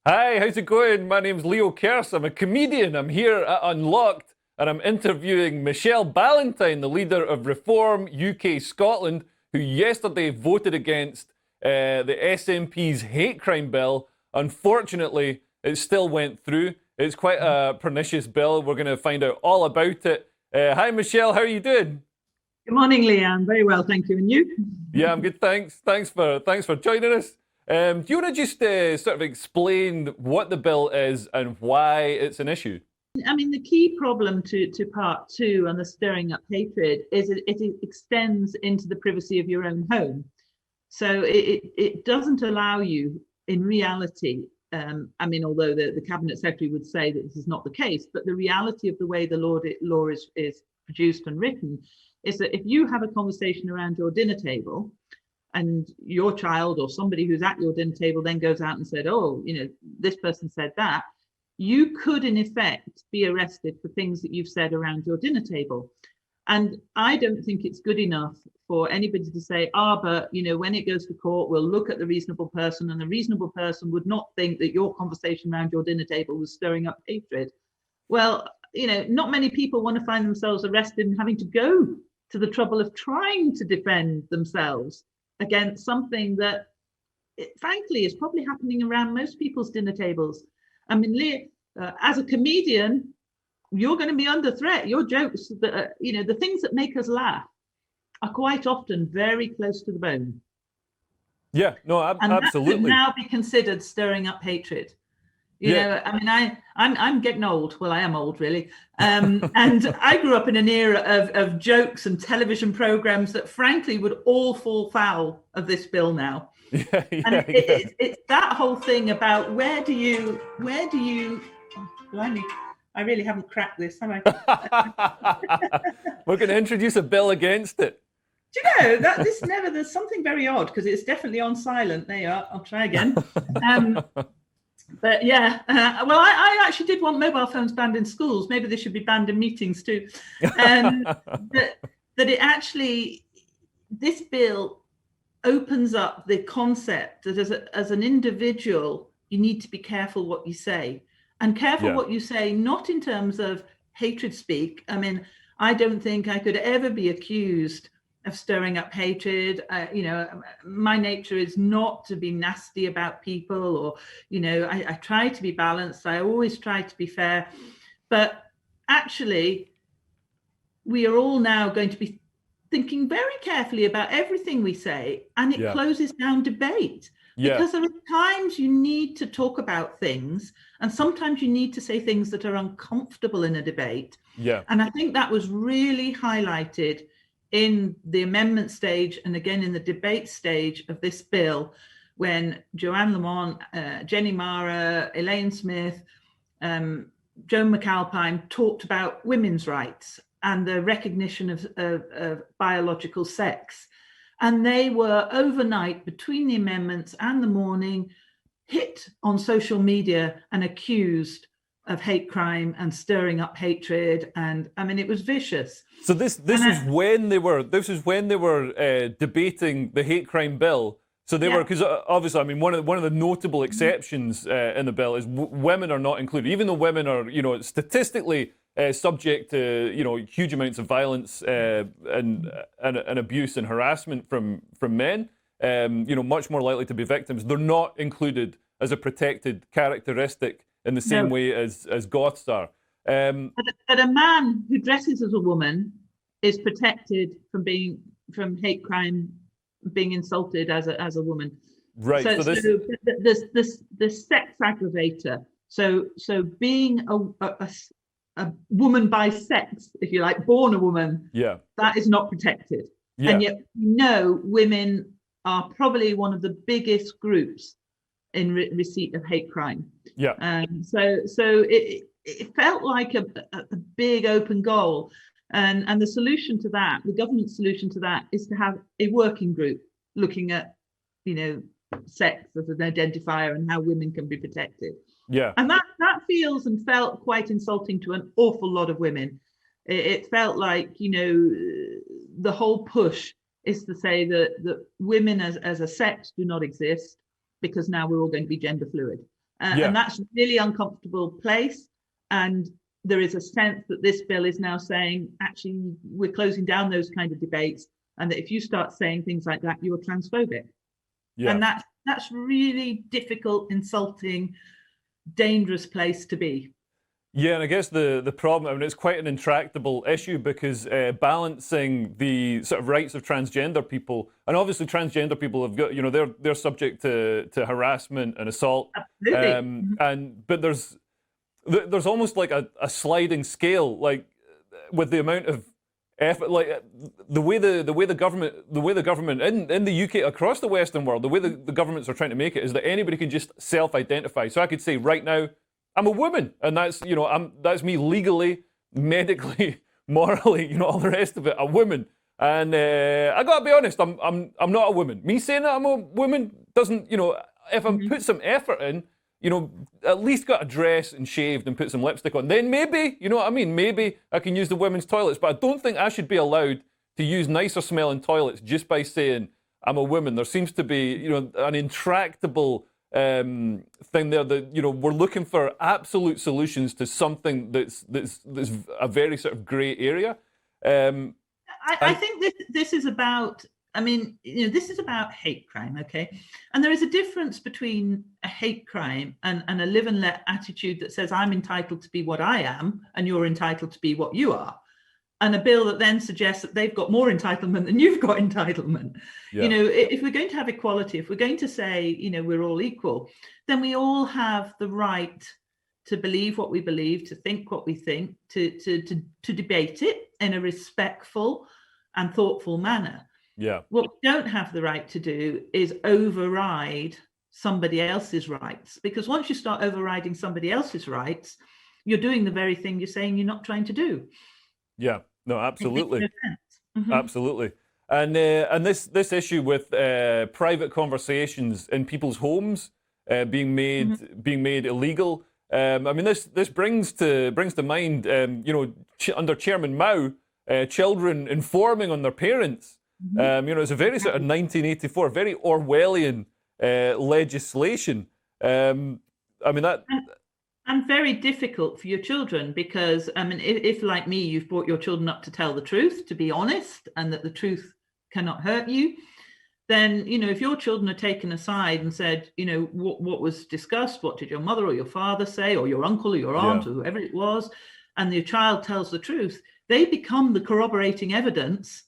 Hi, how's it going? My name's Leo Kearse. I'm a comedian. I'm here at Unlocked and I'm interviewing Michelle Ballantyne, the leader of Reform UK Scotland, who yesterday voted against the SNP's hate crime bill. Unfortunately, it still went through. It's quite a pernicious bill. We're going to find out all about it. Hi, Michelle. How are you doing? Good morning, Leanne. Very well, thank you. And you? Yeah, I'm good. Thanks. Thanks for joining us. Do you want to just sort of explain what the bill is and why it's an issue? I mean, the key problem to part two and the stirring up hatred is it extends into the privacy of your own home. So it doesn't allow you, in reality, I mean, although the Cabinet Secretary would say that this is not the case, but the reality of the way the law is produced and written is that if you have a conversation around your dinner table, and your child or somebody who's at your dinner table then goes out and said, oh, this person said that, you could in effect be arrested for things that you've said around your dinner table. And I don't think it's good enough for anybody to say, but when it goes to court, we'll look at the reasonable person, and the reasonable person would not think that your conversation around your dinner table was stirring up hatred. Well, not many people want to find themselves arrested and having to go to the trouble of trying to defend themselves against something that, frankly, is probably happening around most people's dinner tables. I mean, as a comedian, you're going to be under threat. Your jokes, the things that make us laugh are quite often very close to the bone. Yeah, no, And that could absolutely. now be considered stirring up hatred. Yeah, I mean, I'm getting old. Well, I am old, really. And I grew up in an era of jokes and television programs that, frankly, would all fall foul of this bill now. yeah, And yeah, yeah. it's that whole thing about where do you, oh, blimey, I really haven't cracked this, have I? We're going to introduce a bill against it. Do you know that there's something very odd because it's definitely on silent. There you are. I'll try again. Um, But yeah, well, I actually did want mobile phones banned in schools. Maybe they should be banned in meetings too. That it actually, this bill opens up the concept that as an individual, you need to be careful what you say, and careful Yeah, what you say, not in terms of hatred speak. I mean, I don't think I could ever be accused of stirring up hatred. My nature is not to be nasty about people, or I try to be balanced. I always try to be fair, but actually we are all now going to be thinking very carefully about everything we say, and it yeah, closes down debate, yeah, because there are times you need to talk about things, and sometimes you need to say things that are uncomfortable in a debate. yeah, And I think that was really highlighted in the amendment stage and again in the debate stage of this bill, when Joanne Lamont, Jenny Mara, Elaine Smith, Joan McAlpine talked about women's rights and the recognition of biological sex. And they were overnight, between the amendments and the morning, hit on social media and accused of hate crime and stirring up hatred. And I mean, it was vicious. So this And was when they were debating the hate crime bill. So they were, yeah, because obviously, I mean, one of the notable exceptions in the bill is women are not included, even though women are, statistically subject to, huge amounts of violence and abuse and harassment from men. Much more likely to be victims. They're not included as a protected characteristic in the same no, way as goths are. Um, but a man who dresses as a woman is protected from hate crime, being insulted as a woman. right. So So this, this sex aggravator. So being a woman by sex, if you like, born a woman, yeah, that is not protected. yeah, And yet, women are probably one of the biggest groups in receipt of hate crime. yeah, So it felt like a big open goal. And the solution to that, the government solution to that, is to have a working group looking at, sex as an identifier and how women can be protected. yeah, And that feels and felt quite insulting to an awful lot of women. It felt like, the whole push is to say that women as a sex do not exist, because now we're all going to be gender fluid. And that's a really uncomfortable place. And there is a sense that this bill is now saying, actually, we're closing down those kind of debates, and that if you start saying things like that, you're transphobic. And that's really difficult, insulting, dangerous place to be. Yeah, and I guess the problem, I mean, it's quite an intractable issue because balancing the sort of rights of transgender people, and obviously transgender people have got, they're subject to harassment and assault. Absolutely. But there's almost like a sliding scale, like with the amount of effort, like the way the government in the UK, across the Western world, the way the governments are trying to make it is that anybody can just self-identify. So I could say right now, I'm a woman, and that's that's me legally, medically, morally, all the rest of it, a woman. And I gotta be honest, I'm not a woman. Me saying that I'm a woman doesn't, if I put some effort in, at least got a dress and shaved and put some lipstick on, then maybe, you know what I mean? Maybe I can use the women's toilets, but I don't think I should be allowed to use nicer smelling toilets just by saying I'm a woman. There seems to be, an intractable thing there that we're looking for absolute solutions to something that's a very sort of grey area. I think this is about. I mean, this is about hate crime, okay? And there is a difference between a hate crime and a live and let attitude that says I'm entitled to be what I am and you're entitled to be what you are, and a bill that then suggests that they've got more entitlement than you've got entitlement. Yeah. If we're going to have equality, if we're going to say, we're all equal, then we all have the right to believe what we believe, to think what we think, to debate it in a respectful and thoughtful manner. Yeah. What we don't have the right to do is override somebody else's rights, because once you start overriding somebody else's rights, you're doing the very thing you're saying you're not trying to do. Yeah. No, absolutely. It makes no sense. Mm-hmm. Absolutely. And this issue with private conversations in people's homes being made illegal. I mean, this brings to mind, under Chairman Mao, children informing on their parents. It's a very sort of 1984, very Orwellian legislation. I mean that. And very difficult for your children, because I mean, if like me, you've brought your children up to tell the truth, to be honest, and that the truth cannot hurt you, then if your children are taken aside and said, what was discussed, what did your mother or your father say, or your uncle or your aunt or whoever it was, and your child tells the truth, they become the corroborating evidence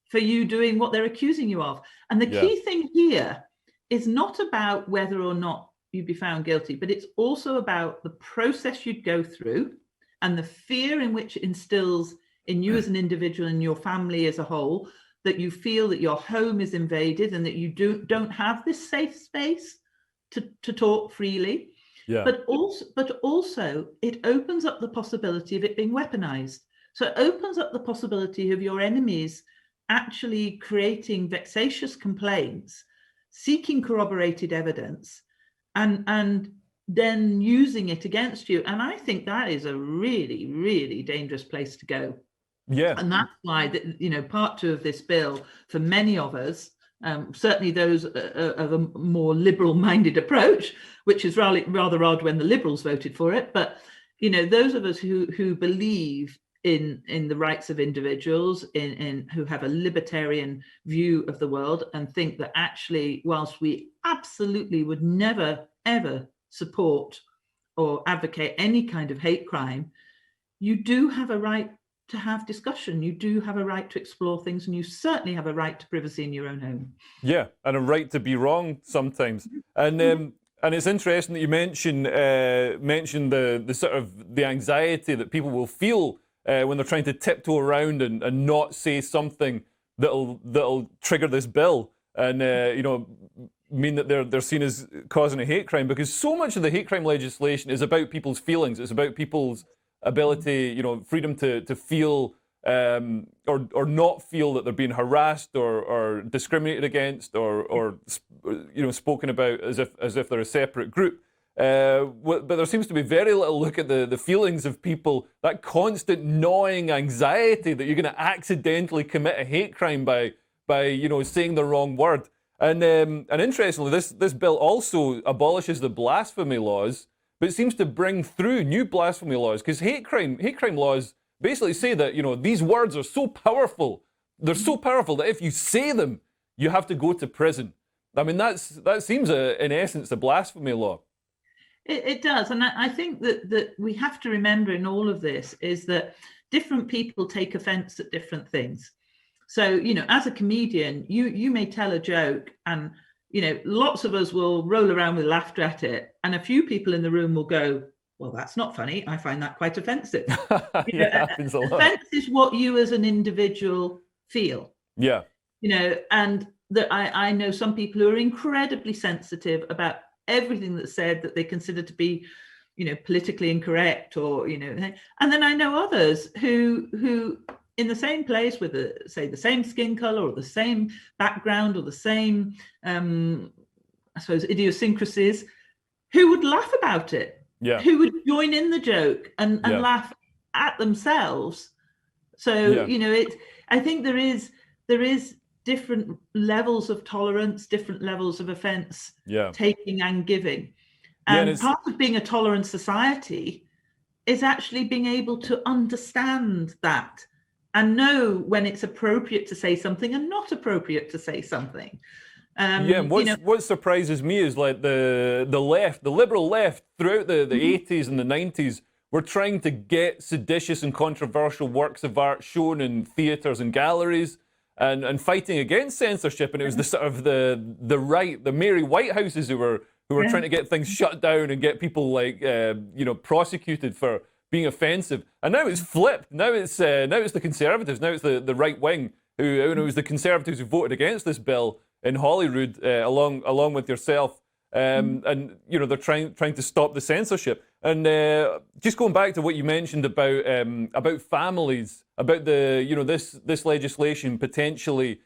for you doing what they're accusing you of. And the key thing here is not about whether or not you'd be found guilty, but it's also about the process you'd go through and the fear in which it instills in you as an individual and your family as a whole, that you feel that your home is invaded and that you don't have this safe space to talk freely. Yeah. But also it opens up the possibility of it being weaponized. So it opens up the possibility of your enemies actually creating vexatious complaints, seeking corroborated evidence, and then using it against you. And I think that is a really, really dangerous place to go. Yeah. And that's why, part two of this bill, for many of us, certainly those of a more liberal-minded approach, which is rather odd when the Liberals voted for it, but those of us who believe in the rights of individuals, in who have a libertarian view of the world, and think that actually, whilst we absolutely would never ever support or advocate any kind of hate crime, you do have a right to have discussion. You do have a right to explore things, and you certainly have a right to privacy in your own home. Yeah, and a right to be wrong sometimes. And it's interesting that you mentioned the sort of the anxiety that people will feel when they're trying to tiptoe around and not say something that'll trigger this bill and mean that they're seen as causing a hate crime, because so much of the hate crime legislation is about people's feelings. It's about people's ability, freedom to feel or not feel that they're being harassed or discriminated against or spoken about as if they're a separate group. But there seems to be very little look at the feelings of people, that constant gnawing anxiety that you're going to accidentally commit a hate crime by saying the wrong word. And interestingly, this bill also abolishes the blasphemy laws, but it seems to bring through new blasphemy laws, because hate crime laws basically say that, you know, these words are so powerful, they're so powerful that if you say them, you have to go to prison. I mean, that seems in essence a blasphemy law. It does, and I think that we have to remember in all of this is that different people take offence at different things. So, you know, as a comedian, you may tell a joke, and you know, lots of us will roll around with laughter at it, and a few people in the room will go, "Well, that's not funny. I find that quite offensive." You know, happens a lot. offence is what you as an individual feel. Yeah. You know, and that I know some people who are incredibly sensitive about everything that's said that they consider to be, you know, politically incorrect, or you know, and then I know others who in the same place with say the same skin color or the same background or the same I suppose idiosyncrasies, who would laugh about it, Yeah. who would join in the joke and Yeah. laugh at themselves. So you know, I think there is different levels of tolerance, different levels of offence, taking and giving. And part of being a tolerant society is actually being able to understand that and know when it's appropriate to say something and not appropriate to say something. What surprises me is like the left, the liberal left, throughout the 80s and the 90s, were trying to get seditious and controversial works of art shown in theatres and galleries, and fighting against censorship. And it was the sort of the right, the Mary Whitehouses who were trying to get things shut down and get people like prosecuted for being offensive. And now it's flipped. Now it's the Conservatives. Now it's the right wing who it was the Conservatives who voted against this bill in Holyrood, along with yourself. And you know, they're trying to stop the censorship. And just going back to what you mentioned about families, about this legislation potentially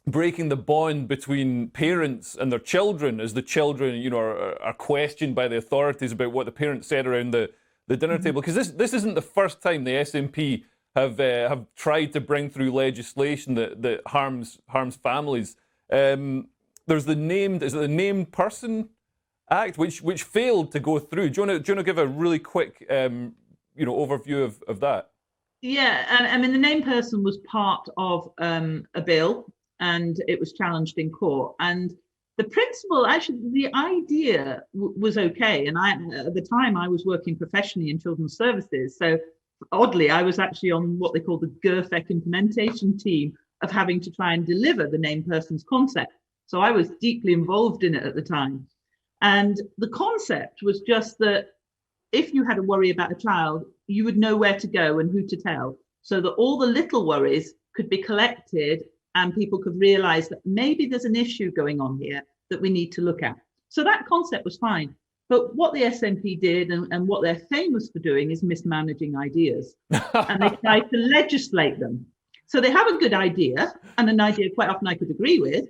breaking the bond between parents and their children, as the children, you know, are questioned by the authorities about what the parents said around the dinner table. Because this isn't the first time the SNP have tried to bring through legislation that harms families. There's the Named Person Act, which failed to go through. Do you want to give a really quick overview of that? Yeah, I mean, the named person was part of a bill, and it was challenged in court. And the principle, actually, the idea was okay. And at the time, I was working professionally in children's services. So oddly, I was actually on what they call the GERFEC implementation team of having to try and deliver the named person's concept. So I was deeply involved in it at the time. And the concept was just that if you had a worry about a child, you would know where to go and who to tell, so that all the little worries could be collected and people could realize that maybe there's an issue going on here that we need to look at. So that concept was fine. But what the SNP did, and what they're famous for doing, is mismanaging ideas. And they try to legislate them. So they have a good idea, and an idea quite often I could agree with,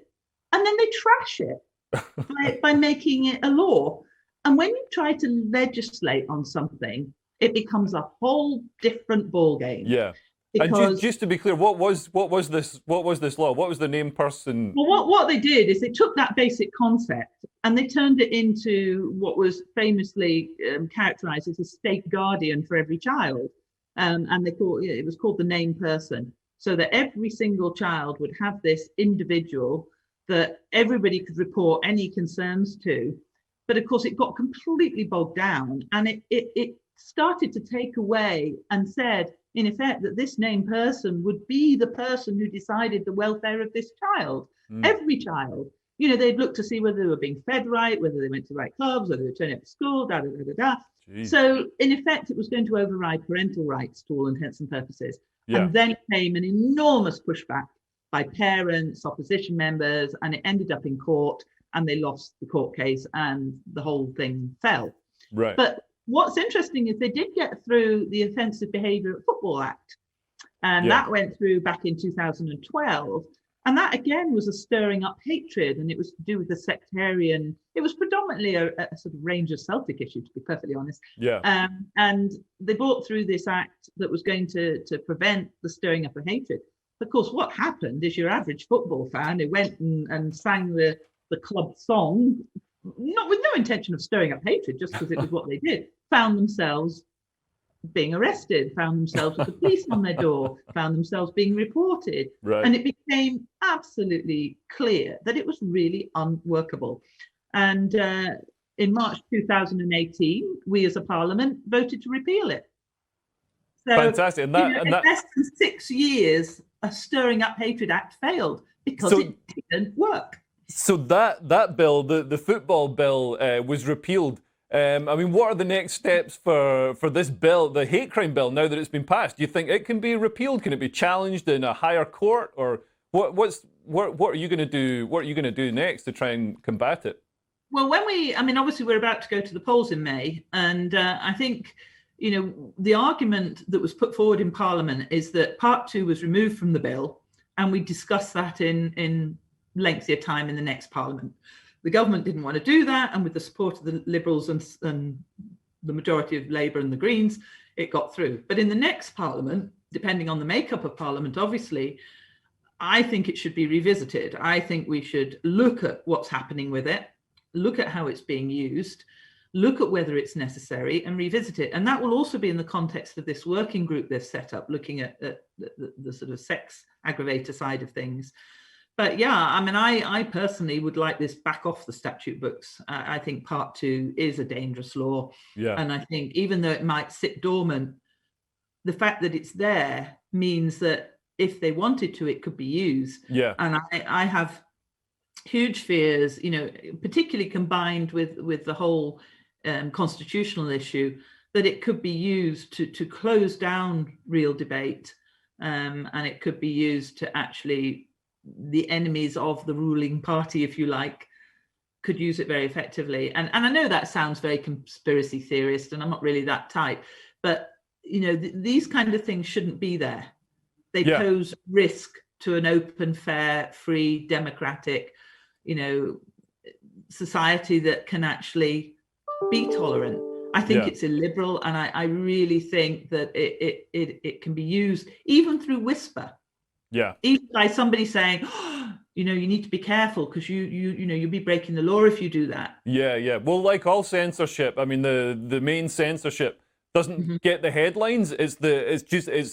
and then they trash it by making it a law. And when you try to legislate on something, it becomes a whole different ballgame. Yeah. Because, and just to be clear, what was this law? What was the named person? Well, what they did is they took that basic concept and they turned it into what was famously characterized as a state guardian for every child. And it was called the named person, so that every single child would have this individual that everybody could report any concerns to. But of course, it got completely bogged down, and it started to take away and said, in effect, that this named person would be the person who decided the welfare of this child, every child. You know, they'd look to see whether they were being fed right, whether they went to the right clubs, whether they were turning up to school, da da da da da. Jeez. So, in effect, it was going to override parental rights to all intents and purposes. Yeah. And then came an enormous pushback by parents, opposition members, and it ended up in court, and they lost the court case, and the whole thing fell. Right. But what's interesting is they did get through the Offensive Behaviour at Football Act, and that went through back in 2012. And that again was a stirring up hatred, and it was to do with the sectarian. It was predominantly a sort of Rangers Celtic issue, to be perfectly honest. Yeah. And they brought through this act that was going to prevent the stirring up of hatred. Of course, what happened is your average football fan who went and sang the club song, not with no intention of stirring up hatred, just because it was what they did, found themselves being arrested, found themselves with the police on their door, found themselves being reported. Right. And it became absolutely clear that it was really unworkable. And in March 2018, we as a parliament voted to repeal it. So, fantastic. And that, in less than 6 years, a Stirring Up Hatred Act failed because it didn't work. So that bill, the football bill, was repealed. I mean, what are the next steps for this bill, the hate crime bill, now that it's been passed? Do you think it can be repealed? Can it be challenged in a higher court, or what are you going to do? What are you going to do next to try and combat it? Well, obviously we're about to go to the polls in May, and I think, the argument that was put forward in Parliament is that Part 2 was removed from the bill, and we discussed that in lengthier time in the next Parliament. The government didn't want to do that, and with the support of the Liberals and the majority of Labour and the Greens, it got through. But in the next Parliament, depending on the makeup of Parliament, obviously, I think it should be revisited. I think we should look at what's happening with it, look at how it's being used, look at whether it's necessary, and revisit it. And that will also be in the context of this working group they've set up, looking at the sort of sex aggravator side of things. But yeah, I personally would like this back off the statute books. I think Part 2 is a dangerous law. Yeah. And I think even though it might sit dormant, the fact that it's there means that if they wanted to, it could be used. Yeah. And I have huge fears, particularly combined with the whole constitutional issue, that it could be used to close down real debate. And it could be used to actually, the enemies of the ruling party, if you like, could use it very effectively. And I know that sounds very conspiracy theorist, and I'm not really that type, but these kind of things shouldn't be there. They pose risk to an open, fair, free, democratic, society that can actually be tolerant. I think it's illiberal, and I really think that it can be used even through whisper. Yeah. Even by somebody saying, oh, you need to be careful because you'll be breaking the law if you do that. Yeah. Well, like all censorship, I mean, the main censorship doesn't get the headlines. It's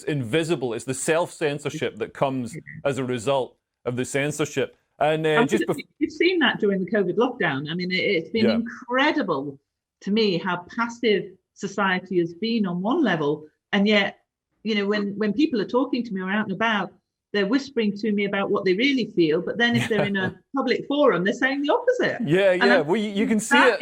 invisible. It's the self-censorship that comes as a result of the censorship. And you've seen that during the COVID lockdown. I mean, it's been incredible to me how passive society has been on one level, and yet, when people are talking to me or out and about, they're whispering to me about what they really feel, but then if they're in a public forum, they're saying the opposite. Yeah. Well, you can see it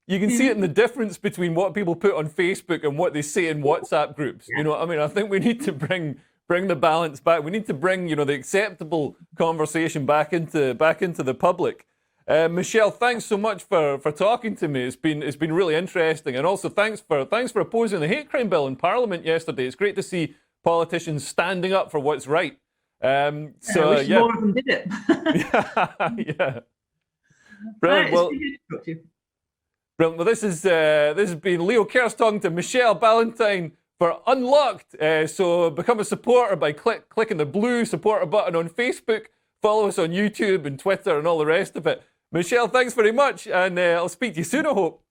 you can see it in the difference between what people put on Facebook and what they say in WhatsApp groups. You know what I mean? I think we need to bring the balance back. We need to bring, the acceptable conversation back into the public. Michelle, thanks so much for talking to me. It's been really interesting, and also thanks for opposing the hate crime bill in Parliament yesterday. It's great to see politicians standing up for what's right. I wish more of them did it. Yeah. Brilliant. Well, brilliant. Well, this has been Leo Kearse talking to Michelle Ballantyne for Unlocked. So become a supporter by clicking the blue supporter button on Facebook. Follow us on YouTube and Twitter and all the rest of it. Michelle, thanks very much, and I'll speak to you soon, I hope.